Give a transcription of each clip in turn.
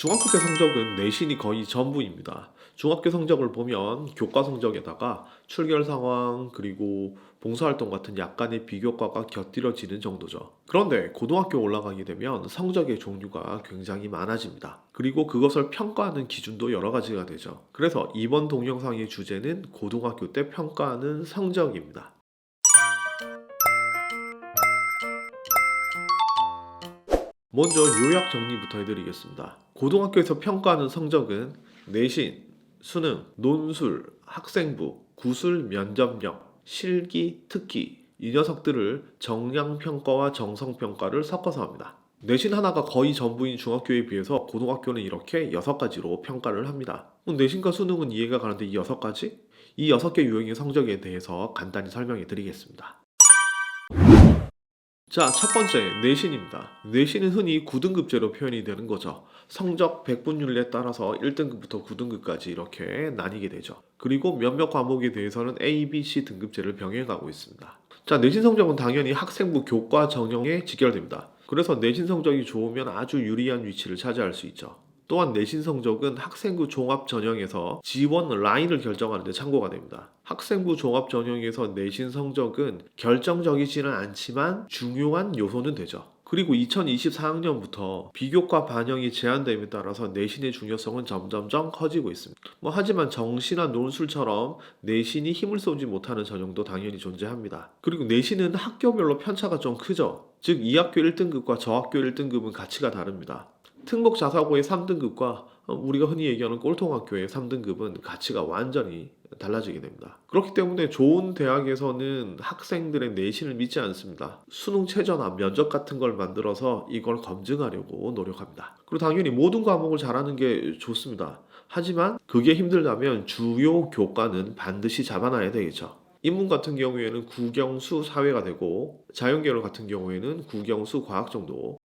중학교 때 성적은 내신이 거의 전부입니다. 중학교 성적을 보면 교과 성적에다가 출결 상황 그리고 봉사활동 같은 약간의 비교과가 곁들여지는 정도죠. 그런데 고등학교 올라가게 되면 성적의 종류가 굉장히 많아집니다. 그리고 그것을 평가하는 기준도 여러 가지가 되죠. 그래서 이번 동영상의 주제는 고등학교 때 평가하는 성적입니다. 먼저 요약 정리부터 해드리겠습니다. 고등학교에서 평가하는 성적은 내신, 수능, 논술, 학생부, 구술, 면접력, 실기, 특기 이 녀석들을 정량평가와 정성평가를 섞어서 합니다. 내신 하나가 거의 전부인 중학교에 비해서 고등학교는 이렇게 6가지로 평가를 합니다. 내신과 수능은 이해가 가는데 이 6가지? 이 6개 유형의 성적에 대해서 간단히 설명해 드리겠습니다. 자, 첫 번째, 내신입니다. 내신은 흔히 9등급제로 표현이 되는 거죠. 성적 100분율에 따라서 1등급부터 9등급까지 이렇게 나뉘게 되죠. 그리고 몇몇 과목에 대해서는 A, B, C 등급제를 병행하고 있습니다. 자, 내신 성적은 당연히 학생부 교과 전형에 직결됩니다. 그래서 내신 성적이 좋으면 아주 유리한 위치를 차지할 수 있죠. 또한 내신 성적은 학생부 종합 전형에서 지원 라인을 결정하는 데 참고가 됩니다. 학생부 종합 전형에서 내신 성적은 결정적이지는 않지만 중요한 요소는 되죠. 그리고 2024학년부터 비교과 반영이 제한됨에 따라서 내신의 중요성은 점점점 커지고 있습니다. 하지만 정시나 논술처럼 내신이 힘을 쏘지 못하는 전형도 당연히 존재합니다. 그리고 내신은 학교별로 편차가 좀 크죠. 즉, 이 학교 1등급과 저 학교 1등급은 가치가 다릅니다. 특목 자사고의 3등급과 우리가 흔히 얘기하는 꼴통학교의 3등급은 가치가 완전히 달라지게 됩니다. 그렇기 때문에 좋은 대학에서는 학생들의 내신을 믿지 않습니다. 수능 최저나 면접 같은 걸 만들어서 이걸 검증하려고 노력합니다. 그리고 당연히 모든 과목을 잘하는 게 좋습니다. 하지만 그게 힘들다면 주요 교과는 반드시 잡아놔야 되겠죠. 인문 같은 경우에는 국영수 사회가 되고 자연계열 같은 경우에는 국영수 과학 정도.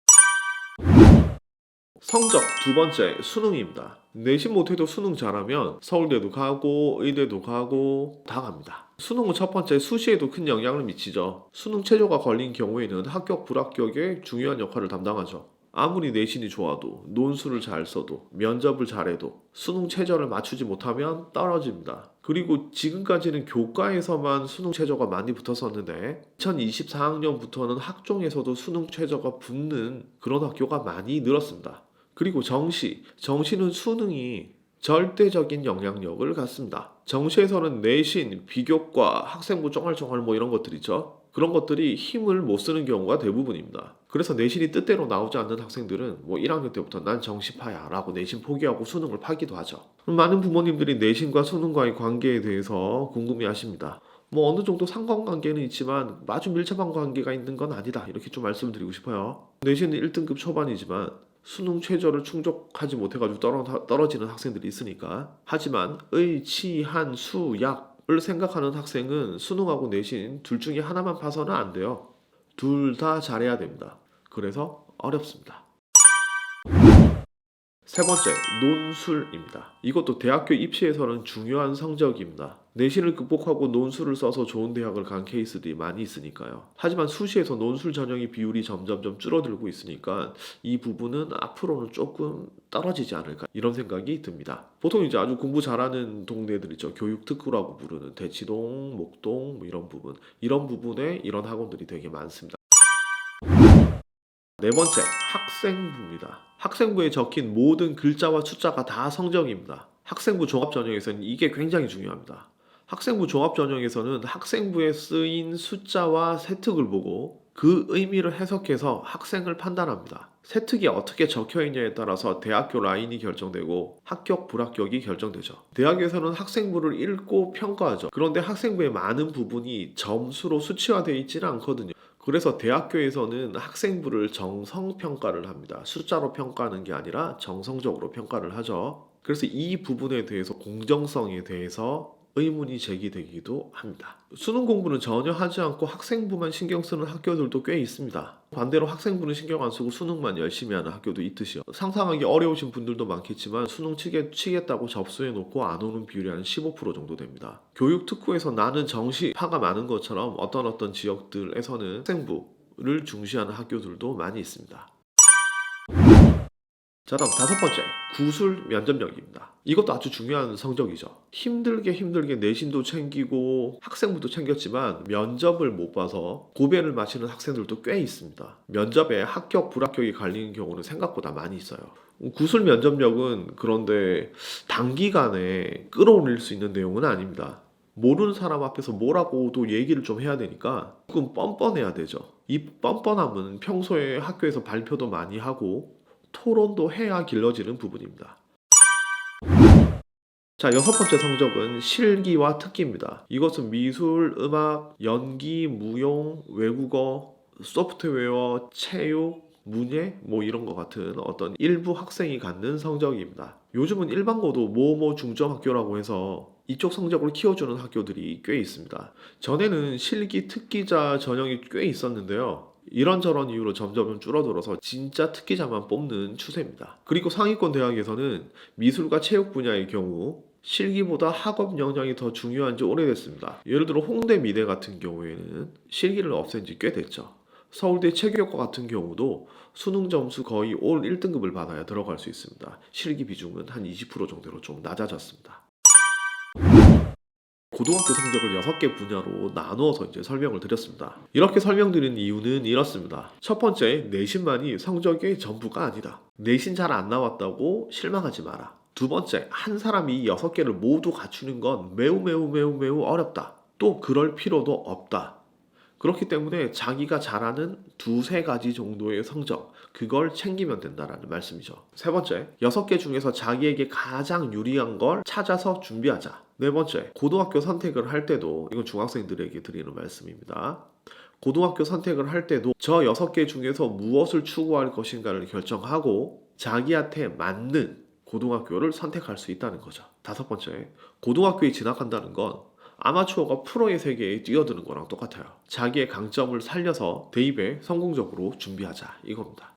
성적 두 번째, 수능입니다. 내신 못해도 수능 잘하면 서울대도 가고 의대도 가고 다 갑니다. 수능은 첫 번째 수시에도 큰 영향을 미치죠. 수능 최저가 걸린 경우에는 합격 불합격에 중요한 역할을 담당하죠. 아무리 내신이 좋아도 논술을 잘 써도 면접을 잘해도 수능 최저를 맞추지 못하면 떨어집니다. 그리고 지금까지는 교과에서만 수능 최저가 많이 붙었었는데 2024학년부터는 학종에서도 수능 최저가 붙는 그런 학교가 많이 늘었습니다. 그리고 정시는 수능이 절대적인 영향력을 갖습니다. 정시에서는 내신, 비교과, 학생부 쫑알쫑알 이런 것들 있죠. 그런 것들이 힘을 못 쓰는 경우가 대부분입니다. 그래서 내신이 뜻대로 나오지 않는 학생들은 1학년 때부터 난 정시파야 라고 내신 포기하고 수능을 파기도 하죠. 많은 부모님들이 내신과 수능과의 관계에 대해서 궁금해 하십니다. 어느 정도 상관관계는 있지만 아주 밀접한 관계가 있는 건 아니다. 이렇게 좀 말씀드리고 싶어요. 내신은 1등급 초반이지만 수능 최저를 충족하지 못해가지고 떨어지는 학생들이 있으니까. 하지만 의, 치, 한, 수, 약을 생각하는 학생은 수능하고 내신 둘 중에 하나만 봐서는 안 돼요. 둘 다 잘해야 됩니다. 그래서 어렵습니다. 세 번째, 논술입니다. 이것도 대학교 입시에서는 중요한 성적입니다. 내신을 극복하고 논술을 써서 좋은 대학을 간 케이스들이 많이 있으니까요. 하지만 수시에서 논술 전형의 비율이 점점점 줄어들고 있으니까 이 부분은 앞으로는 조금 떨어지지 않을까 이런 생각이 듭니다. 보통 이제 아주 공부 잘하는 동네들 있죠. 교육특구라고 부르는 대치동, 목동 이런 부분에 이런 학원들이 되게 많습니다. 네 번째, 학생부입니다. 학생부에 적힌 모든 글자와 숫자가 다 성적입니다. 학생부 종합전형에서는 이게 굉장히 중요합니다. 학생부 종합전형에서는 학생부에 쓰인 숫자와 세특을 보고 그 의미를 해석해서 학생을 판단합니다. 세특이 어떻게 적혀 있냐에 따라서 대학교 라인이 결정되고 합격 불합격이 결정되죠. 대학에서는 학생부를 읽고 평가하죠. 그런데 학생부의 많은 부분이 점수로 수치화되어 있지는 않거든요. 그래서 대학교에서는 학생부를 정성평가를 합니다. 숫자로 평가하는 게 아니라 정성적으로 평가를 하죠. 그래서 이 부분에 대해서 공정성에 대해서 의문이 제기되기도 합니다. 수능 공부는 전혀 하지 않고 학생부만 신경 쓰는 학교들도 꽤 있습니다. 반대로 학생부는 신경 안 쓰고 수능만 열심히 하는 학교도 있듯이요. 상상하기 어려우신 분들도 많겠지만 수능 치겠다고 접수해 놓고 안 오는 비율이 한 15% 정도 됩니다. 교육특구에서 나는 정시파가 많은 것처럼 어떤 지역들에서는 학생부를 중시하는 학교들도 많이 있습니다. 자, 다음 다섯 번째, 구술 면접력입니다. 이것도 아주 중요한 성적이죠. 힘들게 내신도 챙기고 학생부도 챙겼지만 면접을 못 봐서 고배를 마시는 학생들도 꽤 있습니다. 면접에 합격, 불합격이 갈리는 경우는 생각보다 많이 있어요. 구술 면접력은 그런데 단기간에 끌어올릴 수 있는 내용은 아닙니다. 모르는 사람 앞에서 뭐라고도 얘기를 좀 해야 되니까 조금 뻔뻔해야 되죠. 이 뻔뻔함은 평소에 학교에서 발표도 많이 하고 토론도 해야 길러지는 부분입니다. 자, 여섯 번째 성적은 실기와 특기입니다. 이것은 미술, 음악, 연기, 무용, 외국어, 소프트웨어, 체육, 문예 뭐 이런 것 같은 어떤 일부 학생이 갖는 성적입니다. 요즘은 일반고도 모모 중점학교라고 해서 이쪽 성적을 키워주는 학교들이 꽤 있습니다. 전에는 실기 특기자 전형이 꽤 있었는데요. 이런저런 이유로 점점 줄어들어서 진짜 특기자만 뽑는 추세입니다. 그리고 상위권 대학에서는 미술과 체육 분야의 경우 실기보다 학업 역량이 더 중요한 지 오래됐습니다. 예를 들어 홍대 미대 같은 경우에는 실기를 없앤 지 꽤 됐죠. 서울대 체육과 같은 경우도 수능 점수 거의 올 1등급을 받아야 들어갈 수 있습니다. 실기 비중은 한 20% 정도로 좀 낮아졌습니다. 고등학교 성적을 6개 분야로 나누어서 이제 설명을 드렸습니다. 이렇게 설명드린 이유는 이렇습니다. 첫 번째, 내신만이 성적의 전부가 아니다. 내신 잘 안 나왔다고 실망하지 마라. 두 번째, 한 사람이 6개를 모두 갖추는 건 매우 어렵다. 또 그럴 필요도 없다. 그렇기 때문에 자기가 잘하는 두세 가지 정도의 성적, 그걸 챙기면 된다라는 말씀이죠. 세 번째, 6개 중에서 자기에게 가장 유리한 걸 찾아서 준비하자. 네 번째, 고등학교 선택을 할 때도, 이건 중학생들에게 드리는 말씀입니다. 고등학교 선택을 할 때도 저 6개 중에서 무엇을 추구할 것인가를 결정하고 자기한테 맞는 고등학교를 선택할 수 있다는 거죠. 다섯 번째, 고등학교에 진학한다는 건 아마추어가 프로의 세계에 뛰어드는 거랑 똑같아요. 자기의 강점을 살려서 대입에 성공적으로 준비하자 이겁니다.